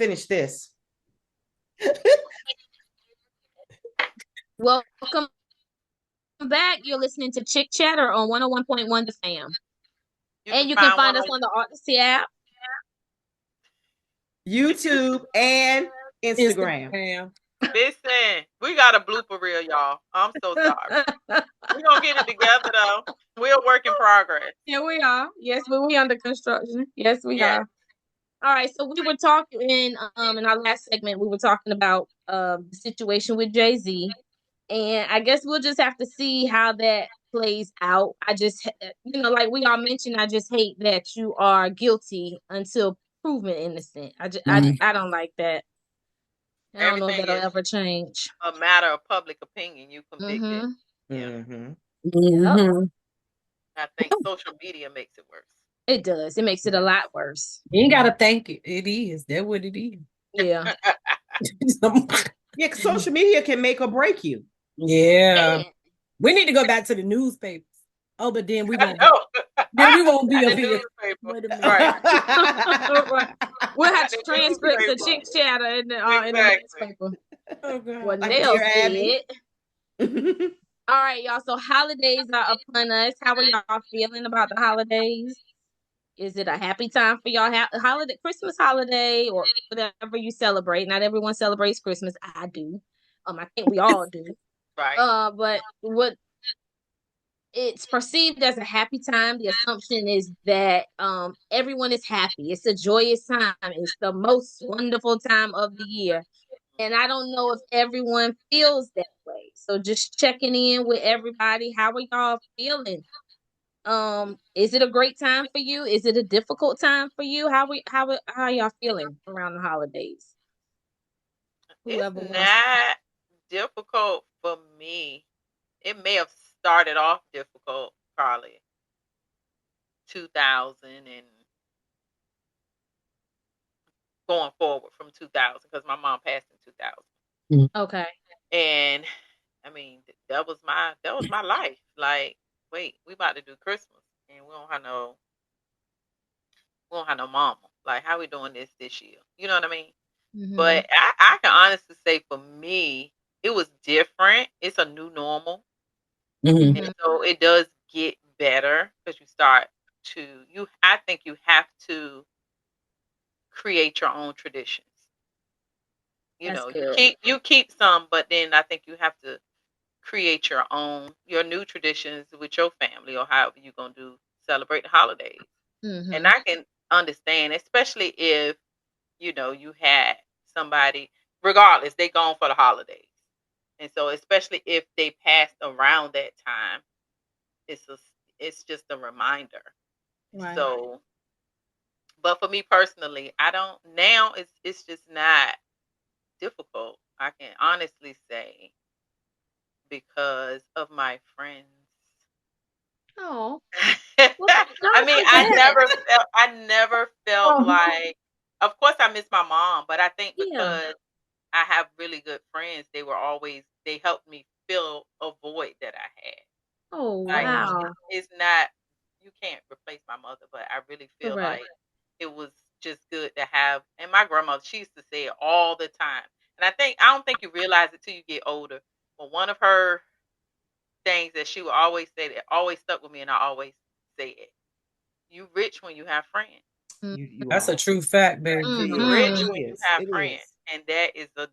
finish this. Welcome back. You're listening to Chick Chatter on 101.1 The Fam. And you can find us on the Odyssey app, YouTube, and Instagram. Listen, we got a blooper reel, y'all. I'm so sorry. We're going to get it together, though. We're a work in progress. Yeah, we are. Yes, but we under construction. Yes, we are. All right, so we were talking in our last segment, we were talking about the situation with Jay-Z. And I guess we'll just have to see how that plays out. I just, like we all mentioned, I just hate that you are guilty until proven innocent. I don't like that. I don't know if that'll ever change. A matter of public opinion, you convicted. I think social media makes it worse. It does. It makes it a lot worse. You ain't gotta think it. It is. That's what it is. Yeah. Yeah, social media can make or break you. Yeah. We need to go back to the newspapers. Oh, but then we won't. Then we won't be up here. Right. We'll have transcripts of Chick Chatter in the newspaper. What they'll see it. All right, y'all. So holidays are upon us. How are y'all feeling about the holidays? Is it a happy time for y'all? Holiday, Christmas holiday, or whatever you celebrate. Not everyone celebrates Christmas. I do. I think we all do. Right. But what it's perceived as a happy time. The assumption is that everyone is happy. It's a joyous time. It's the most wonderful time of the year. And I don't know if everyone feels that way. So just checking in with everybody. How are y'all feeling? Is it a great time for you? Is it a difficult time for you? How are y'all feeling around the holidays? It's not difficult for me. It may have started off difficult, probably 2000 and going forward from 2000, because my mom passed in 2000. Okay. And I mean, that was my life. Like, wait, we about to do Christmas and we don't have no mama. Like, how we doing this year? You know what I mean? Mm-hmm. But I can honestly say for me, it was different. It's a new normal. Mm-hmm. And so it does get better because you start to I think you have to create your own traditions. You keep some, but then I think you have to create your new traditions with your family, or however you're gonna celebrate the holidays. Mm-hmm. And I can understand, especially if you had somebody, regardless, they gone for the holidays. And so especially if they passed around that time, it's just a reminder. Right. So, but for me personally, I don't now. It's just not difficult. I can honestly say, because of my friends. Oh. I mean, I never felt like. Of course, I miss my mom, but I think because I have really good friends, they helped me fill a void that I had. Oh, wow. It's not, you can't replace my mother, but I really feel like it was just good to have. And my grandmother, she used to say it all the time. And I don't think you realize it till you get older. But one of her things that she would always say that always stuck with me, and I always say it: you rich when you have friends. That's a true fact, baby. You rich when you have friends, and that is a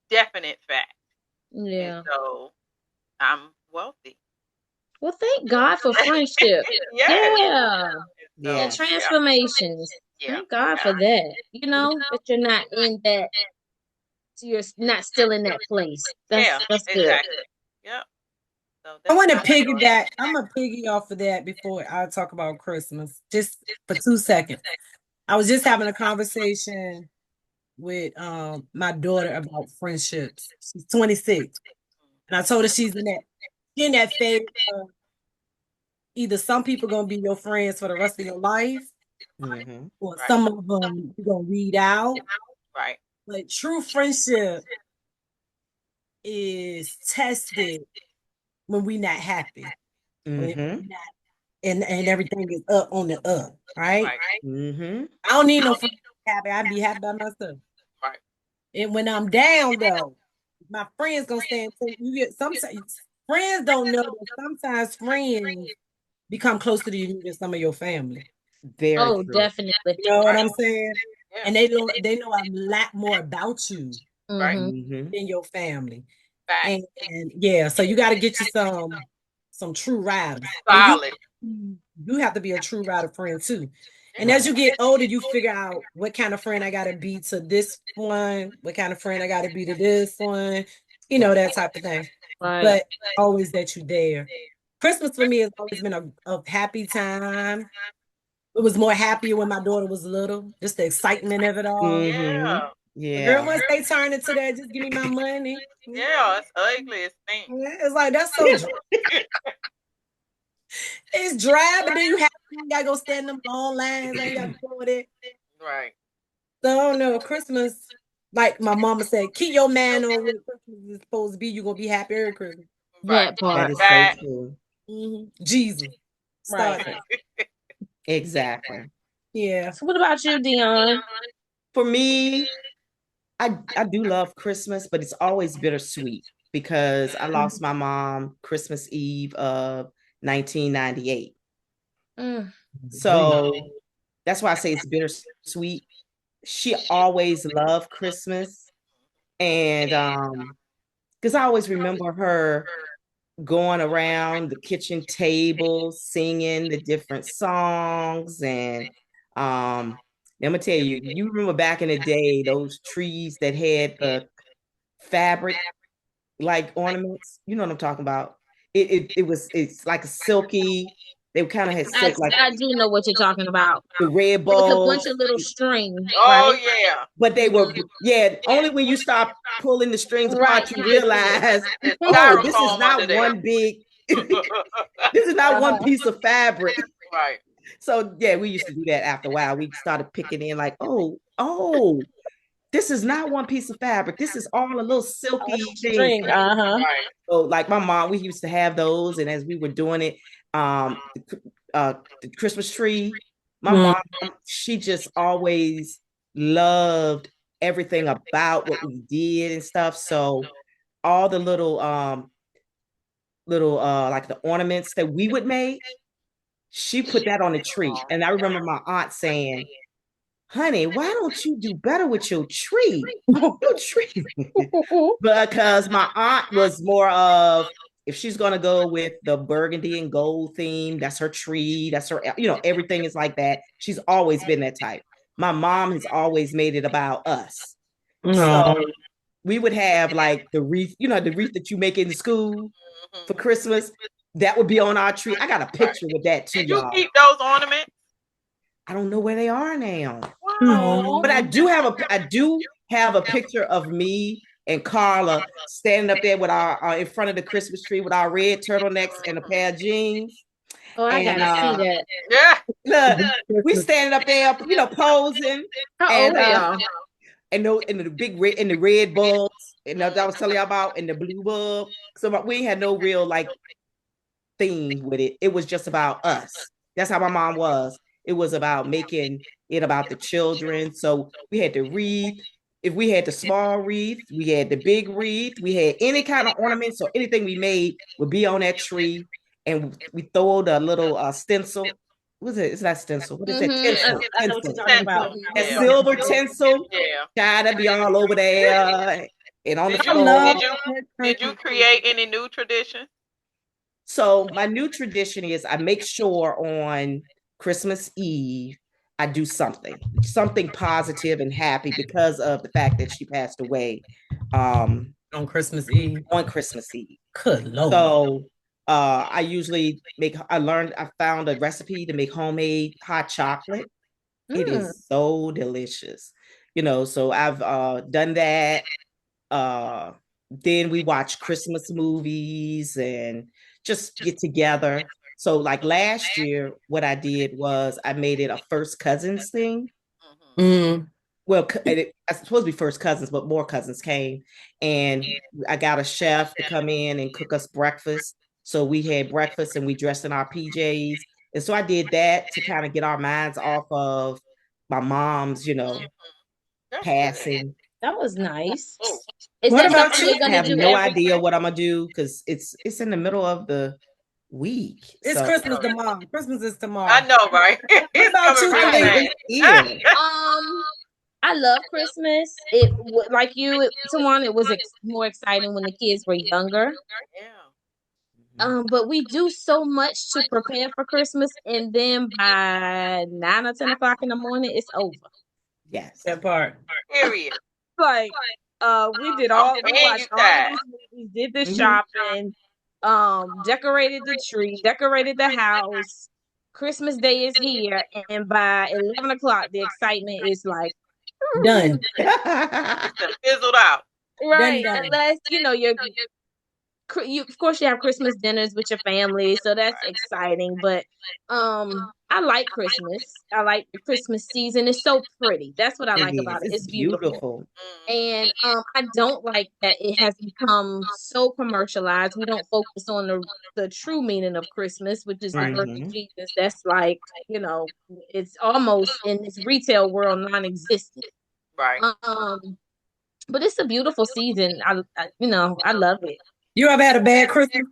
definite fact. Yeah. And so I'm wealthy. Well, thank God for friendship. Yeah. And transformations. Thank God for that. That you're not in that. You're not still in that place. That's good. Exactly. Yep. So I want to piggyback. I'm gonna piggy off of that before I talk about Christmas, just for 2 seconds. I was just having a conversation with my daughter about friendships. She's 26, and I told her she's in that phase of either some people gonna be your friends for the rest of your life, or some of them you're gonna weed out. Right. But true friendship is tested when we're not happy. And everything is up on the up, right? I don't need no friends to be happy. I'd be happy by myself. And when I'm down though, my friends gonna stand to you. Get sometimes friends don't know that sometimes friends become closer to you than some of your family. Very Oh, true. definitely. You know what I'm saying? Yeah. And they know a lot more about you Right. Mhm. Mhm. than your family. Facts. And yeah, so you got to get you some true riders. Solid. And you have to be a true rider friend too. And as you get older, you figure out what kind of friend I gotta be to this one, what kind of friend I gotta be to this one, you know, that type of thing. Right. But always that you there. Christmas for me has always been a happy time. It was more happier when my daughter was little, just the excitement of it all. Mhm. Yeah. But Yeah. girl, once they turn into that, just give me my money. Yeah. It's ugly. It's stink. It's like that's so dry. It's dry, but then you gotta go stand in them long lines. I ain't got to deal with it. Right. So no, Christmas, like my mama said, keep your man on what Christmas is supposed to be. You're gonna be happy every Christmas. Right. That part. That is Right. so true. Jesus. Start Right. it. Exactly. Yeah. So what about you, Dion? For me, I do love Christmas, but it's always bittersweet because I lost my mom Christmas Eve of 1998. Mm. So that's why I say it's bittersweet. She always loved Christmas. And because I always remember her going around the kitchen table singing the different songs. And I'm gonna tell you, you remember back in the day, those trees that had the fabric like ornaments, you know what I'm talking about. It's like a silky, they kind of had silk, like I do know what you're talking about. the red It was a bowl, bunch of little strings, Oh right? yeah. but they were, only when you stop pulling the strings apart, Right. you realize, It's oh, this is styrofoam not under there. one big, this is not one piece of fabric. Right. So yeah, we used to do that after a while. We started picking in like, oh, this is not one piece of fabric. This is all a little silky thing. String. Right. So like my mom, we used to have those, and as we were doing it, the Christmas tree, my mom, she just always loved everything about what we did and stuff. So all the little like the ornaments that we would make, she put that on the tree. And I remember my aunt saying, honey, why don't you do better with your tree? Your tree. Because my aunt was more of, if she's going to go with the burgundy and gold theme, that's her tree, that's her, everything is like that. She's always been that type. My mom has always made it about us. So we would have like the wreath, the wreath that you make in school for Christmas, that would be on our tree. I got a picture with that too, Did you y'all. keep those ornaments? I don't know where they are now. Wow. But I do have a picture of me and Carla standing up there with our in front of the Christmas tree with our red turtlenecks and a pair of jeans. Oh, I And, gotta see that. Yeah. Look, we standing up there, posing. How old are y'all? And the big red and the red bulbs, and that I was telling y'all about, and the blue bulb. So we had no real like theme with it. It was just about us. That's how my mom was. It was about making it about the children. So we had the wreath. If we had the small wreath, we had the big wreath. We had any kind of ornaments or anything we made would be on that tree. And we throw the little stencil. What is it? It's not stencil. What is that? Tinsel. I know what you're Tinsel. talking about. That Yeah. silver tinsel. Yeah. Gotta be all over there and on the Did floor. did you create any new traditions? So my new tradition is I make sure on Christmas Eve I do something positive and happy because of the fact that she passed away On Christmas Eve. on Christmas Eve. Good Lord. So I usually I found a recipe to make homemade hot chocolate. It is so delicious. So I've done that. Then we watch Christmas movies and just get together. So like last year, what I did was I made it a first cousins thing. Well, it's supposed to be first cousins, but more cousins came, and I got a chef to come in and cook us breakfast. So we had breakfast and we dressed in our PJs. And so I did that to kind of get our minds off of my mom's, That's passing. That was nice. Oh, Is What that about something you? you're I gonna have do no every idea what I'm gonna do because it's in the middle of the week. It's So Christmas tomorrow. Christmas is tomorrow. I know, right? What It's about coming you, real right, Kalita? fast. it's here. I love Christmas. Like you, Tawana, it was more exciting when the kids were younger. Yeah. But we do so much to prepare for Christmas, and then by 9 or 10 o'clock in the morning, it's over. Yes. That part. Period. Like, we I'm paying you watched all of guys. these movies, did the Mhm. shopping, decorated the tree, decorated the house. Christmas Day is here, and by 11 o'clock, the excitement is like Done. It's done fizzled out. right. Done. Unless you of course you have Christmas dinners with your family, so that's exciting. But I like Christmas. I like the Christmas season. It's so pretty. That's what I It like is. about it. It's It's beautiful. beautiful. And I don't like that it has become so commercialized. We don't focus on the true meaning of Christmas, which is the birth of Mhm. Jesus. That's like, it's almost in this retail world non-existent. Right. But it's a beautiful season. I love it. You ever had a bad Christmas?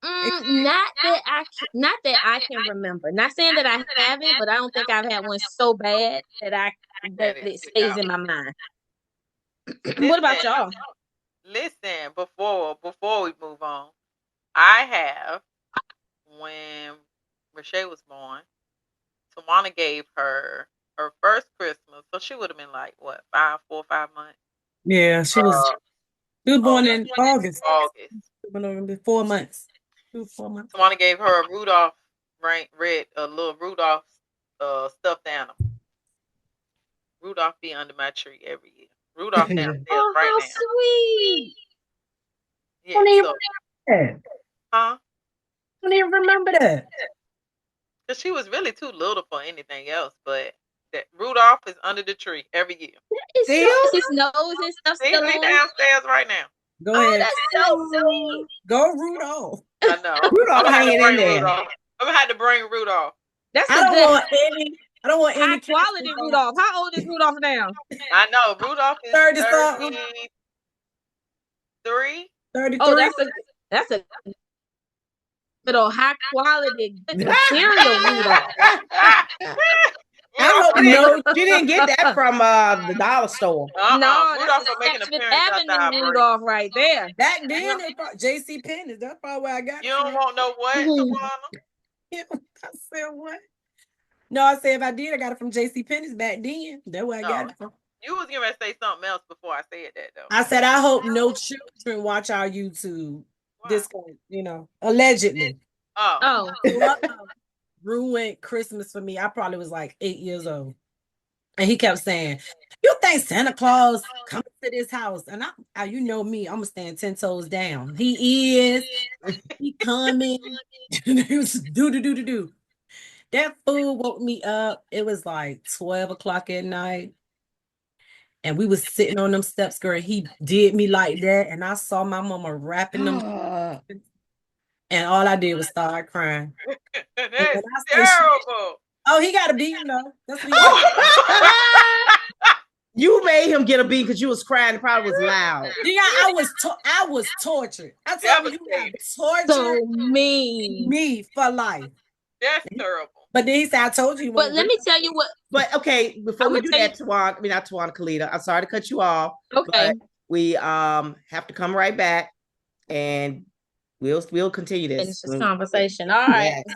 Not that I can remember. Not saying that I haven't, but I don't think I've had one so bad that it stays in my mind. What about y'all? Listen, before we move on, I have when Rashay was born, Tawana gave her first Christmas, so she would have been like what, 4 or 5 months. Yeah, she was born in August. August. 4 months. 4 months. Tawana gave her a Rudolph a little Rudolph stuffed animal. Rudolph be under my tree every year. Rudolph downstairs Oh, right how now. sweet! Yeah, Don't even so, remember that. huh? Don't even remember that. Because she was really too little for anything else, but that Rudolph is under the tree every year. It's See? so, is his nose and stuff See, still he on? downstairs right now. Go Oh, ahead. that's so sweet. Go Rudolph. I know. Rudolph I'm gonna have to hanging in bring there. Rudolph. I'm gonna have to bring Rudolph. That's I a don't good want any high quality kids. Rudolph. How old is Rudolph now? I know. Rudolph is 30-something. 33. 33. Oh, that's a little high quality, good material Rudolph. I hope no, she didn't get that from the dollar store. No, Rudolph that's is making a an Fifth appearance outside. Avenue Rudolph right there. Back then, J.C. Penney. That's probably where I got You it don't from. want no what, Tawana? I said what? No, I said if I did, I got it from J.C. Penney's back then. That's where I got it from. You was gonna say something else before I said that though. I said I hope no children watch our YouTube. Wow. This, allegedly. Oh. Ruined Christmas for me. I probably was like 8 years old. And he kept saying, "You think Santa Claus coming to this house?" And I you know me, I'm gonna stand 10 toes down. He is. He coming. He was do. That fool woke me up. It was like 12 o'clock at night. And we was sitting on them steps, girl. He did me like that. And I saw my mama wrapping them. And all I did was start crying. That's terrible. Oh, he got a beating though. That's what You made him get a beat because you was crying. It probably was loud. Yeah, I was tortured. I tell you, tortured So mean. me for life. That's terrible. But then he said, "I told you." But let me tell you what. But okay, before we I'ma do tell that, not Tawana, Kalita. I'm sorry to cut you off. Okay. But we have to come right back, and we'll continue this. Finish this conversation. All right. Yes.